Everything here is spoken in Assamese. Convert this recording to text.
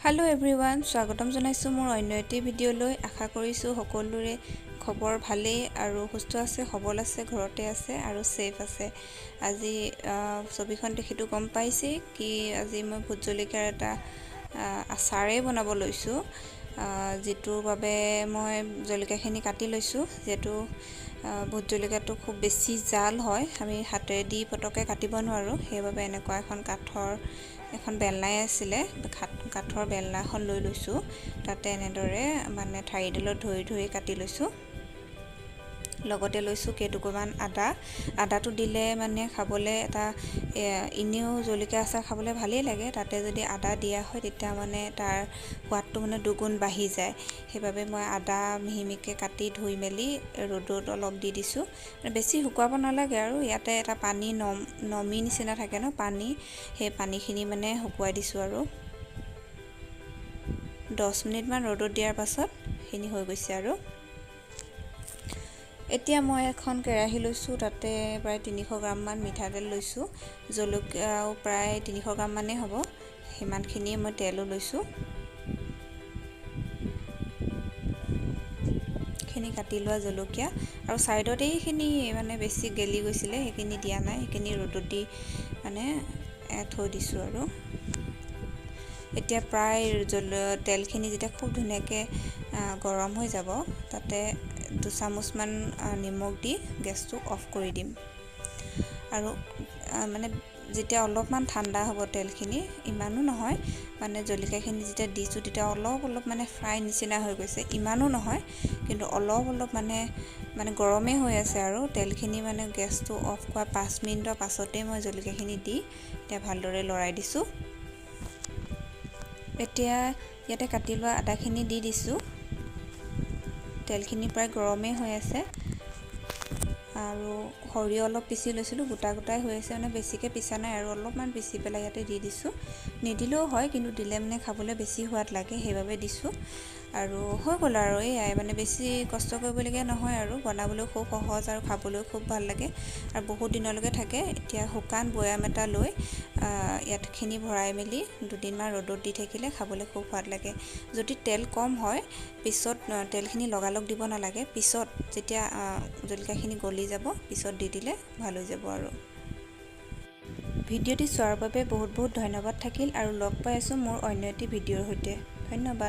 हेलो एवरीवन स्वागतम जनाइছো মোৰ অন্য এটি ভিডিঅলৈ আশা কৰিছো সকলোৰে খবৰ ভালে আৰু সুস্থ আছে সবল আছে ঘৰতে আছে আৰু সেফ আছে আজি ছবিখন দেখিটো গম পাইছে কি আজি মই ভোট জলকীয়াৰ এটা আচাৰে বনাব লৈছো যেটোৰ বাবে মই জলকীয়াখিনি কাটি লৈছো যেটো ভোট জলকীয়াটো খুব বেছি জাল হয় আমি হাতেৰে দি পটকে কাটিব নোৱাৰো সেইবাবে এনেকুৱা এখন কাঠৰ এখন বেলনাই আছিলে কাঠৰ বেলনাখন লৈ লৈছো তাতে এনেদৰে মানে ঠাৰিডালত ধৰি ধৰি কাটি লৈছো লগতে লৈছো কেটুকুমান আদাটো দিলে মানে খাবলে এটা ইনিও জলকীয়া আচাৰ খাবলে ভালেই লাগে তাতে যদি আদা দিয়া হয় তেতিয়া মানে তাৰ সোৱাদটো মানে দুগুণ বাঢ়ি যায় সেইবাবে মই আদা মিহিমিকে কাটি ধুই মেলি ৰ'দত অলপ দি দিছো বেছি শুকাব নালাগে আৰু ইয়াতে এটা পানী নমি নিচিনা থাকে ন পানী সেই পানীখিনি মানে শুকুৱাই দিছো আৰু 10 মিনিট মান ৰ'দত দিয়াৰ পাছত খিনি হৈ গৈছে আৰু এতিয়া মই এখন কেৰাহী লৈছো তাতে প্ৰায় 300 গ্ৰাম মান মিঠাতেল লৈছো জলকীয়াও প্ৰায় 300 গ্ৰাম মানে হ'ব হিমানখিনি মই তেলো লৈছো খিনি কাটি লোৱা জলকীয়া আৰু সাইডত এইখিনি মানে বেছি গেলি গৈছিলে সেইখিনি দিয়া নাই সেইখিনি ৰ'দত দি মানে থৈ দিছো আৰু এতিয়া প্ৰায় তেলখিনি যেতিয়া খুব ধুনীয়াকৈ গৰম হৈ যাব তাতে 2 চামুচ মান নিমখ দি গেছটো অফ কৰি দিম আৰু মানে যেতিয়া অলপমান ঠাণ্ডা হ'ব তেলখিনি ইমানো নহয় মানে জলকীয়াখিনি যেতিয়া দিছো তেতিয়া অলপ মানে ফ্ৰাই নিচিনা হৈ গৈছে ইমানো নহয় কিন্তু অলপ মানে গৰমে হৈ আছে আৰু তেলখিনি মানে গেছটো অফ কৰা 5 মিনিটৰ পাছতে মই জলকীয়াখিনি দি এতিয়া ভালদৰে লৰাই দিছো এতিয়া ইয়াতে কাটি লোৱা আদাখিনি দি দিছো তেলখিনি প্ৰায় গৰমে হৈ আছে আৰু সৰিয়হ অলপ পিছি লৈছিলো গোটাই হৈ আছে মানে বেছিকে পিছা নাই আৰু অলপমান পিছি পেলাই ইয়াতে দি দিছো নিদিলেও হয় কিন্তু দিলে মানে খাবলৈ বেছি সোৱাদ লাগে সেইবাবে দিছো আৰু হৈ গ'ল আৰু এই মানে বেছি কষ্ট কৰিবলগীয়া নহয় আৰু বনাবলৈ খুব সহজ আৰু খাবলৈ খুব ভাল লাগে আৰু বহুত দিনলৈকে থাকে এতিয়া শুকান বয়াম এটা লৈ ইয়াতখিনি ভৰাই মেলি দুদিনমান ৰ'দত দি থাকিলে খাবলৈ খুব সোৱাদ লাগে যদি তেল কম হয় পিছত তেলখিনি লগালগ দিব নালাগে পিছত যেতিয়া জলকীয়াখিনি গলি যাব পিছত দি দিলে ভাল হৈ যাব আৰু ভিডিঅ'টি চোৱাৰ বাবে বহুত ধন্যবাদ থাকিল আৰু লগ পাই আছো মোৰ অন্য এটি ভিডিঅ'ৰ সৈতে ধন্যবাদ